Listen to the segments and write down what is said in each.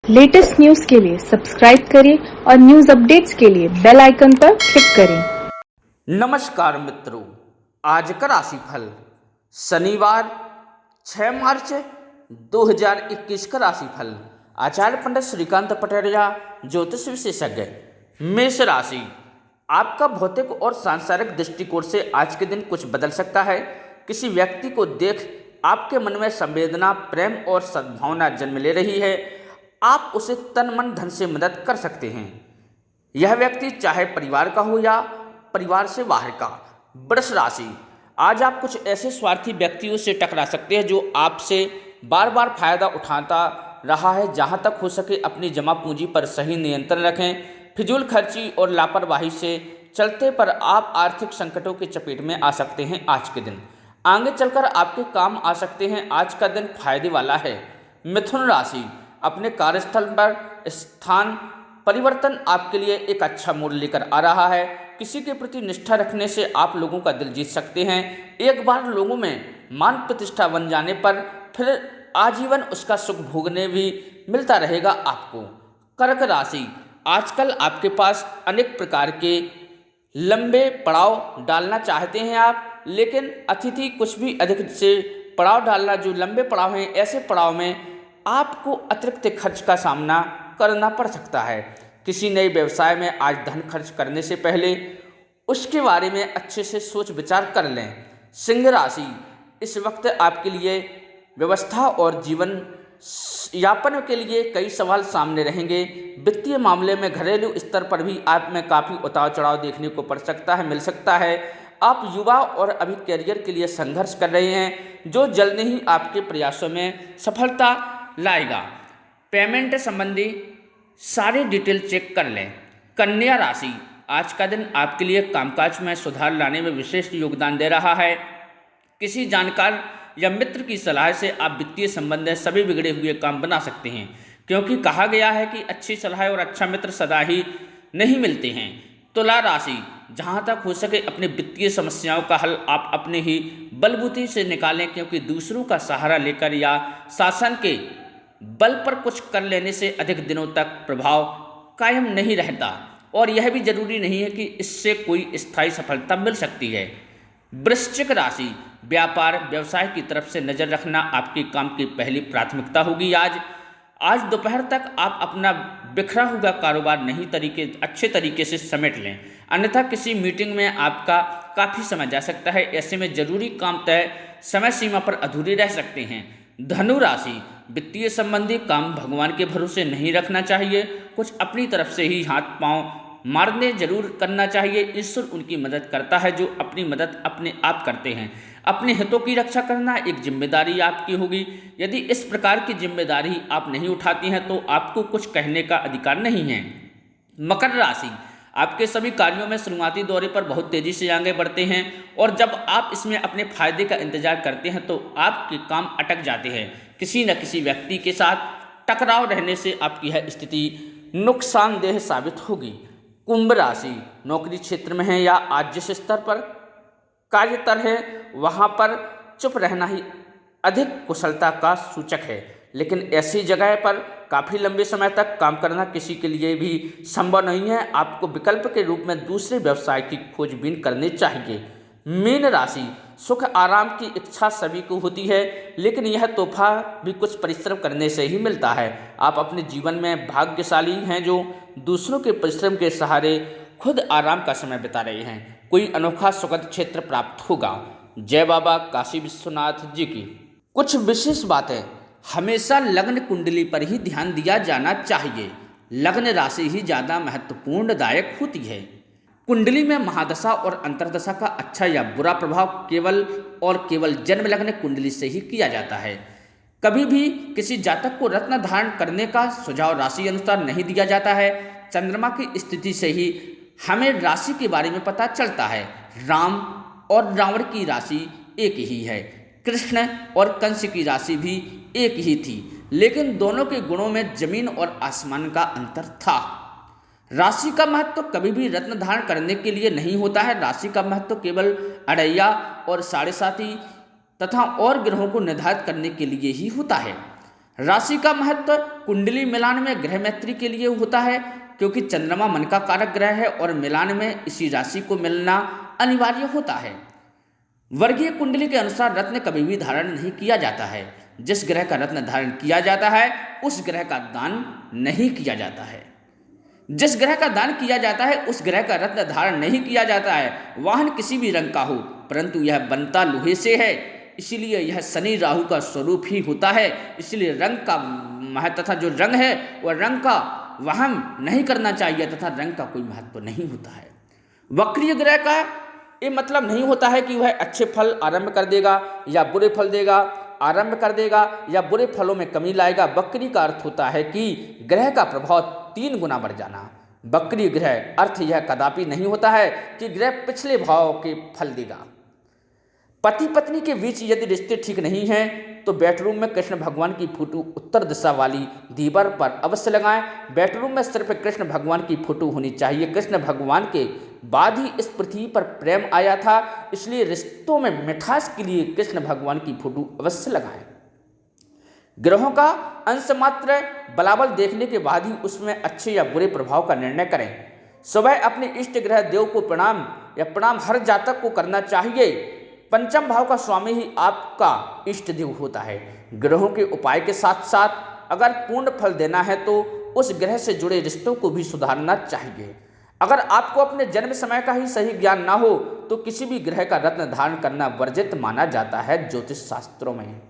Latest news के लिए subscribe करें और न्यूज अपडेट्स के लिए बेल आइकन पर क्लिक करें। नमस्कार मित्रों, आज का राशिफल शनिवार 6 मार्च 2021 का राशिफल। आचार्य पंडित श्रीकांत पटेरिया, ज्योतिष विशेषज्ञ। मेष राशि, आपका भौतिक और सांसारिक दृष्टिकोण से आज के दिन कुछ बदल सकता है। किसी व्यक्ति को देख आपके मन में संवेदना, प्रेम और सद्भावना जन्म ले रही है। आप उसे तन मन धन से मदद कर सकते हैं। यह व्यक्ति चाहे परिवार का हो या परिवार से बाहर का। वृष राशि, आज आप कुछ ऐसे स्वार्थी व्यक्तियों से टकरा सकते हैं जो आपसे बार बार फायदा उठाता रहा है। जहां तक हो सके अपनी जमा पूंजी पर सही नियंत्रण रखें। फिजूल खर्ची और लापरवाही से चलते पर आप आर्थिक संकटों की चपेट में आ सकते हैं। आज के दिन आगे चलकर आपके काम आ सकते हैं। आज का दिन फायदे वाला है। मिथुन राशि, अपने कार्यस्थल पर स्थान परिवर्तन आपके लिए एक अच्छा मूड लेकर आ रहा है। किसी के प्रति निष्ठा रखने से आप लोगों का दिल जीत सकते हैं। एक बार लोगों में मान प्रतिष्ठा बन जाने पर फिर आजीवन उसका सुख भोगने भी मिलता रहेगा आपको। कर्क राशि, आजकल आपके पास अनेक प्रकार के लंबे पड़ाव डालना चाहते हैं आप, लेकिन अतिथि कुछ भी अधिक से पड़ाव डालना, जो लंबे पड़ाव हैं, ऐसे पड़ाव में आपको अतिरिक्त खर्च का सामना करना पड़ सकता है। किसी नए व्यवसाय में आज धन खर्च करने से पहले उसके बारे में अच्छे से सोच विचार कर लें। सिंह राशि, इस वक्त आपके लिए व्यवस्था और जीवन यापन के लिए कई सवाल सामने रहेंगे। वित्तीय मामले में घरेलू स्तर पर भी आप में काफ़ी उतार चढ़ाव देखने को पड़ सकता है, मिल सकता है। आप युवा और अभी करियर के लिए संघर्ष कर रहे हैं, जो जल्द ही आपके प्रयासों में सफलता लाएगा। पेमेंट संबंधी सारी डिटेल चेक कर लें। कन्या राशि, आज का दिन आपके लिए कामकाज में सुधार लाने में विशेष योगदान दे रहा है। किसी जानकार या मित्र की सलाह से आप वित्तीय संबंध सभी बिगड़े हुए काम बना सकते हैं, क्योंकि कहा गया है कि अच्छी सलाह और अच्छा मित्र सदा ही नहीं मिलते हैं। तुला राशि, जहां तक हो सके अपनी वित्तीय समस्याओं का हल आप अपने ही बलबूते से निकालें, क्योंकि दूसरों का सहारा लेकर या शासन के बल पर कुछ कर लेने से अधिक दिनों तक प्रभाव कायम नहीं रहता, और यह भी जरूरी नहीं है कि इससे कोई स्थायी सफलता मिल सकती है। वृश्चिक राशि, व्यापार व्यवसाय की तरफ से नजर रखना आपके काम की पहली प्राथमिकता होगी। आज दोपहर तक आप अपना बिखरा हुआ कारोबार अच्छे तरीके से समेट लें, अन्यथा किसी मीटिंग में आपका काफ़ी समय जा सकता है। ऐसे में जरूरी काम तय समय सीमा पर अधूरे रह सकते हैं। धनु राशि, वित्तीय संबंधी काम भगवान के भरोसे नहीं रखना चाहिए। कुछ अपनी तरफ से ही हाथ पांव मारने जरूर करना चाहिए। ईश्वर उनकी मदद करता है जो अपनी मदद अपने आप करते हैं। अपने हितों की रक्षा करना एक जिम्मेदारी आपकी होगी। यदि इस प्रकार की जिम्मेदारी आप नहीं उठाती हैं तो आपको कुछ कहने का अधिकार नहीं है। मकर राशि, आपके सभी कार्यों में शुरुआती दौरे पर बहुत तेजी से आगे बढ़ते हैं, और जब आप इसमें अपने फायदे का इंतजार करते हैं तो आपके काम अटक जाते हैं। किसी न किसी व्यक्ति के साथ टकराव रहने से आपकी यह स्थिति नुकसानदेह साबित होगी। कुंभ राशि, नौकरी क्षेत्र में है या आज जिस स्तर पर कार्यतर है वहां पर चुप रहना ही अधिक कुशलता का सूचक है, लेकिन ऐसी जगह पर काफ़ी लंबे समय तक काम करना किसी के लिए भी संभव नहीं है। आपको विकल्प के रूप में दूसरे व्यवसाय की खोजबीन करनी चाहिए। मीन राशि, सुख आराम की इच्छा सभी को होती है, लेकिन यह तोहफा भी कुछ परिश्रम करने से ही मिलता है। आप अपने जीवन में भाग्यशाली हैं जो दूसरों के परिश्रम के सहारे खुद आराम का समय बिता रहे हैं। कोई अनोखा सुखद क्षेत्र प्राप्त होगा। जय बाबा काशी विश्वनाथ जी की। कुछ विशेष बातें, हमेशा लग्न कुंडली पर ही ध्यान दिया जाना चाहिए। लग्न राशि ही ज़्यादा महत्वपूर्णदायक होती है। कुंडली में महादशा और अंतर्दशा का अच्छा या बुरा प्रभाव केवल जन्म लग्न कुंडली से ही किया जाता है। कभी भी किसी जातक को रत्न धारण करने का सुझाव राशि अनुसार नहीं दिया जाता है। चंद्रमा की स्थिति से ही हमें राशि के बारे में पता चलता है। राम और रावण की राशि एक ही है। कृष्ण और कंस की राशि भी एक ही थी, लेकिन दोनों के गुणों में जमीन और आसमान का अंतर था। राशि का महत्व कभी भी रत्न धारण करने के लिए नहीं होता है। राशि का महत्व केवल अड़ैया और साढ़े साथी तथा और ग्रहों को निर्धारित करने के लिए ही होता है। राशि का महत्व कुंडली मिलान में ग्रह मैत्री के लिए होता है, क्योंकि चंद्रमा मन का कारक ग्रह है और मिलान में इसी राशि को मिलना अनिवार्य होता है। वर्गीय कुंडली के अनुसार रत्न कभी भी धारण नहीं किया जाता है। जिस ग्रह का रत्न धारण किया जाता है उस ग्रह का दान नहीं किया जाता है। जिस ग्रह का दान किया जाता है उस ग्रह का रत्न धारण नहीं किया जाता है। वाहन किसी भी रंग का हो, परंतु यह बनता लोहे से है, इसीलिए यह शनि राहु का स्वरूप ही होता है। इसलिए रंग का महत्व तथा जो रंग है वह रंग का वहन नहीं करना चाहिए तथा रंग का कोई महत्व नहीं होता है। वक्रीय ग्रह का ये मतलब नहीं होता है कि वह अच्छे फल आरंभ कर देगा या बुरे फल देगा, आरंभ कर देगा या बुरे फलों में कमी लाएगा। वक्री का अर्थ होता है कि ग्रह का प्रभाव 3 गुना बढ़ जाना। वक्री ग्रह अर्थ यह कदापि नहीं होता है कि ग्रह पिछले भाव के फल देगा। पति पत्नी के बीच यदि रिश्ते ठीक नहीं हैं तो बेडरूम में कृष्ण भगवान की फोटो उत्तर दिशा वाली दीवार पर अवश्य लगाएं। बेडरूम में सिर्फ कृष्ण भगवान की फोटो होनी चाहिए। कृष्ण भगवान के बाद ही इस पृथ्वी पर प्रेम आया था, इसलिए रिश्तों में मिठास के लिए कृष्ण भगवान की फोटो अवश्य लगाएं। ग्रहों का अंश मात्र बलाबल देखने के बाद ही उसमें अच्छे या बुरे प्रभाव का निर्णय करें। सुबह अपने इष्ट ग्रह देव को प्रणाम हर जातक को करना चाहिए। पंचम भाव का स्वामी ही आपका इष्ट देव होता है। ग्रहों के उपाय के साथ साथ अगर पूर्ण फल देना है तो उस ग्रह से जुड़े रिश्तों को भी सुधारना चाहिए। अगर आपको अपने जन्म समय का ही सही ज्ञान ना हो तो किसी भी ग्रह का रत्न धारण करना वर्जित माना जाता है ज्योतिष शास्त्रों में।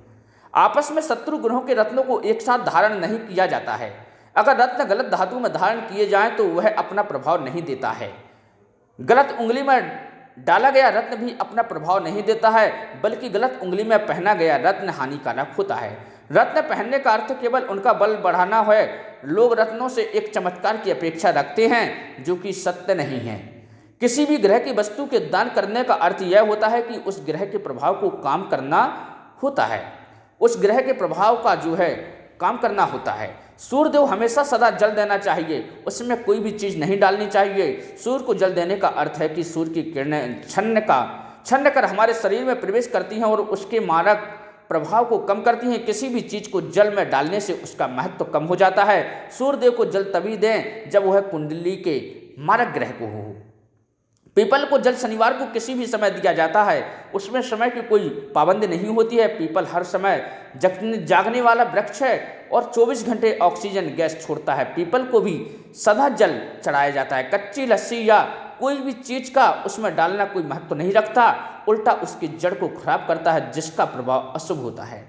आपस में शत्रु ग्रहों के रत्नों को एक साथ धारण नहीं किया जाता है। अगर रत्न गलत धातु में धारण किए जाएं तो वह अपना प्रभाव नहीं देता है। गलत उंगली में डाला गया रत्न भी अपना प्रभाव नहीं देता है, बल्कि गलत उंगली में पहना गया रत्न हानिकारक होता है। रत्न पहनने का अर्थ केवल उनका बल बढ़ाना है। लोग रत्नों से एक चमत्कार की अपेक्षा रखते हैं जो कि सत्य नहीं है। किसी भी ग्रह की वस्तु के दान करने का अर्थ यह होता है कि उस ग्रह के प्रभाव को काम करना होता है। उस ग्रह के प्रभाव का जो है काम करना होता है। सूर्यदेव हमेशा सदा जल देना चाहिए, उसमें कोई भी चीज़ नहीं डालनी चाहिए। सूर्य को जल देने का अर्थ है कि सूर्य की किरणें छन्न कर हमारे शरीर में प्रवेश करती हैं और उसके मारक प्रभाव को कम करती हैं। किसी भी चीज़ को जल में डालने से उसका महत्व कम हो जाता है। सूर्यदेव को जल तभी दें जब वह कुंडली के मारक ग्रह को हो। पीपल को जल शनिवार को किसी भी समय दिया जाता है, उसमें समय की कोई पाबंदी नहीं होती है। पीपल हर समय जागने वाला वृक्ष है और 24 घंटे ऑक्सीजन गैस छोड़ता है। पीपल को भी सदा जल चढ़ाया जाता है। कच्ची लस्सी या कोई भी चीज का उसमें डालना कोई महत्व नहीं रखता, उल्टा उसकी जड़ को खराब करता है, जिसका प्रभाव अशुभ होता है।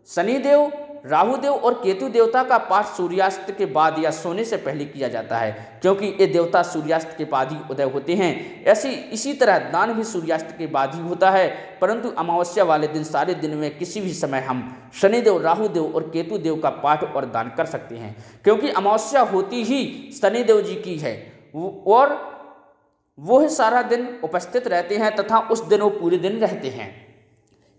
शनिदेव राहुदेव और केतु देवता का पाठ सूर्यास्त के बाद या सोने से पहले किया जाता है, क्योंकि ये देवता सूर्यास्त के बाद ही उदय होते हैं। इसी तरह दान भी सूर्यास्त के बाद ही होता है, परंतु अमावस्या वाले दिन सारे दिन में किसी भी समय हम शनिदेव, राहुदेव और केतु देव का पाठ और दान कर सकते हैं, क्योंकि अमावस्या होती ही शनिदेव जी की है और वो सारा दिन उपस्थित रहते हैं तथा उस दिन वो पूरे दिन रहते हैं।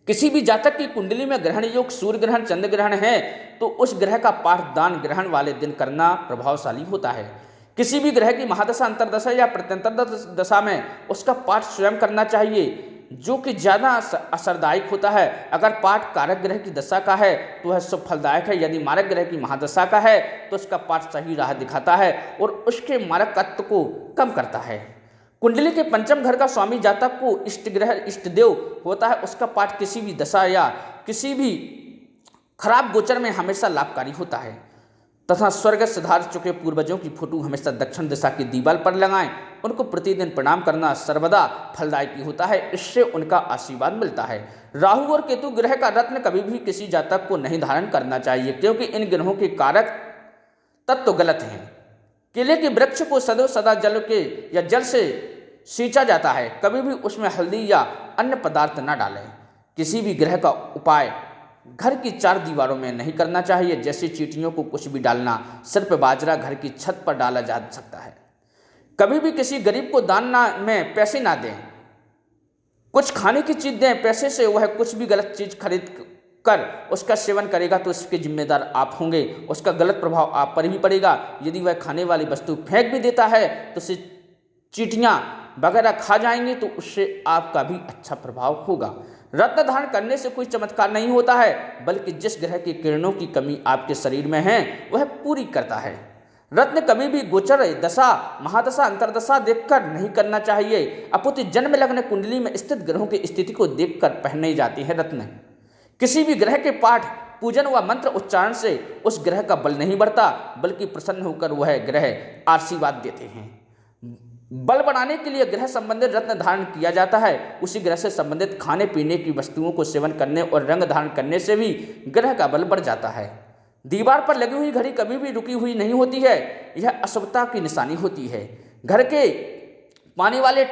किसी भी जातक की कुंडली में ग्रहण योग, सूर्य ग्रहण, चंद्र ग्रहण है तो उस ग्रह का पाठ दान ग्रहण वाले दिन करना प्रभावशाली होता है। किसी भी ग्रह की महादशा, अंतरदशा या प्रत्यंतर दशा में उसका पाठ स्वयं करना चाहिए, जो कि ज़्यादा असरदायक होता है। अगर पाठ कारक ग्रह की दशा का है तो वह शुभ फलदायक है। यदि मारक ग्रह की महादशा का है तो उसका पाठ सही राह दिखाता है और उसके मारकत्व को कम करता है। कुंडली के पंचम घर का स्वामी जातक को इष्ट ग्रह, इष्ट देव होता है, उसका पाठ किसी भी दशा या किसी भी खराब गोचर में हमेशा लाभकारी होता है। तथा स्वर्ग सिधार चुके पूर्वजों की फोटो हमेशा दक्षिण दिशा की दीवार पर लगाएं। उनको प्रतिदिन प्रणाम करना सर्वदा फलदायकी होता है, इससे उनका आशीर्वाद मिलता है। राहु और केतु ग्रह का रत्न कभी भी किसी जातक को नहीं धारण करना चाहिए, क्योंकि इन ग्रहों के कारक तत्व गलत हैं। केले के वृक्ष को सदैव सदा जल से सींचा जाता है, कभी भी उसमें हल्दी या अन्य पदार्थ न डालें। किसी भी ग्रह का उपाय घर की 4 दीवारों में नहीं करना चाहिए, जैसे चींटियों को कुछ भी डालना। सिर्फ बाजरा घर की छत पर डाला जा सकता है। कभी भी किसी गरीब को दान में पैसे ना दें। कुछ खाने की चीज दें, पैसे से वह कुछ भी गलत चीज खरीद कर उसका सेवन करेगा तो इसके जिम्मेदार आप होंगे, उसका गलत प्रभाव आप पर भी पड़ेगा। यदि वह खाने वाली वस्तु फेंक भी देता है तो उसे चींटियाँ वगैरह खा जाएंगे तो उससे आपका भी अच्छा प्रभाव होगा। रत्न धारण करने से कोई चमत्कार नहीं होता है, बल्कि जिस ग्रह की किरणों की कमी आपके शरीर में है वह पूरी करता है। रत्न कभी भी गोचर दशा, महादशा, अंतरदशा देखकर नहीं करना चाहिए, अपितु जन्म लग्न कुंडली में स्थित ग्रहों की स्थिति को देखकर पहने जाते हैं रत्न। किसी भी ग्रह के पाठ, पूजन व मंत्र उच्चारण से उस ग्रह का बल नहीं बढ़ता, बल्कि प्रसन्न होकर वह ग्रह आशीर्वाद देते हैं। बल बढ़ाने के लिए ग्रह संबंधित रत्न धारण किया जाता है। उसी ग्रह से संबंधित खाने पीने की वस्तुओं को सेवन करने और रंग धारण करने से भी ग्रह का बल बढ़ जाता है। दीवार पर लगी हुई घड़ी कभी भी रुकी हुई नहीं होती है, यह अशुभता की निशानी होती है। घर के पानी वाले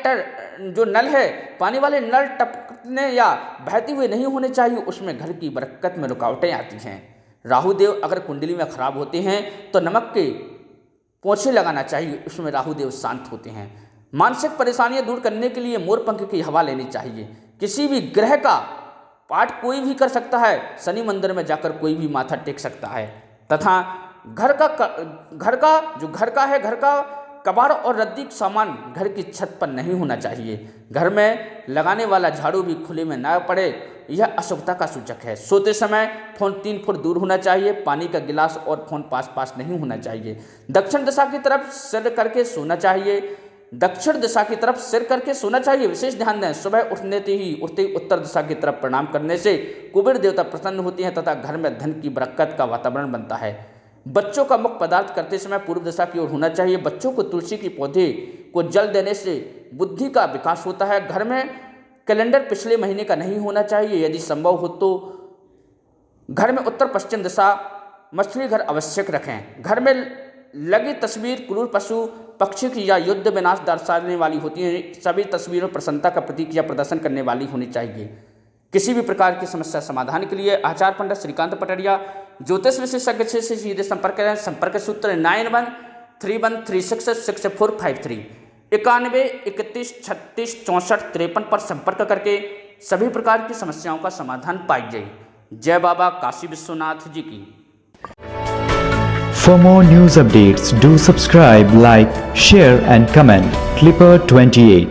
जो नल है, पानी वाले नल टपकने या बहते हुए नहीं होने चाहिए, उसमें घर की बरकत में रुकावटें आती हैं। राहु देव अगर कुंडली में खराब होते हैं तो नमक के पोछे लगाना चाहिए, उसमें राहु देव शांत होते हैं। मानसिक परेशानियां दूर करने के लिए मोर पंख की हवा लेनी चाहिए। किसी भी ग्रह का पाठ कोई भी कर सकता है, शनि मंदिर में जाकर कोई भी माथा टेक सकता है। तथा घर का कबाड़ और रद्दी सामान घर की छत पर नहीं होना चाहिए। घर में लगाने वाला झाड़ू भी खुले में न पड़े, यह अशुभता का सूचक है। सोते समय फोन 3 फुट दूर होना चाहिए। पानी का गिलास और फोन पास नहीं होना चाहिए। दक्षिण दिशा की तरफ सिर करके सोना चाहिए। विशेष ध्यान दें, सुबह उठते ही उत्तर दिशा की तरफ प्रणाम करने से कुबेर देवता प्रसन्न होती हैं तथा घर में धन की बरकत का वातावरण बनता है। बच्चों का मुख पदार्थ करते समय पूर्व दिशा की ओर होना चाहिए। बच्चों को तुलसी के पौधे को जल देने से बुद्धि का विकास होता है। घर में कैलेंडर पिछले महीने का नहीं होना चाहिए। यदि संभव हो तो घर में उत्तर पश्चिम दिशा मछली घर आवश्यक रखें। घर में लगी तस्वीर क्रूर पशु पक्षी की या युद्ध विनाश दर्शाने वाली होती है। सभी तस्वीरों प्रसन्नता का प्रतीक या प्रदर्शन करने वाली होनी चाहिए। किसी भी प्रकार की समस्या समाधान के लिए आचार्य पंडित श्रीकांत पटरिया ज्योतिष विशेषज्ञ से सीधे संपर्क करें। संपर्क सूत्र 9131366453 91 31 36 64 53 पर संपर्क करके सभी प्रकार की समस्याओं का समाधान पाइए। जय बाबा काशी विश्वनाथ जी की। For more news updates, do subscribe, like, share and comment. Clipper 28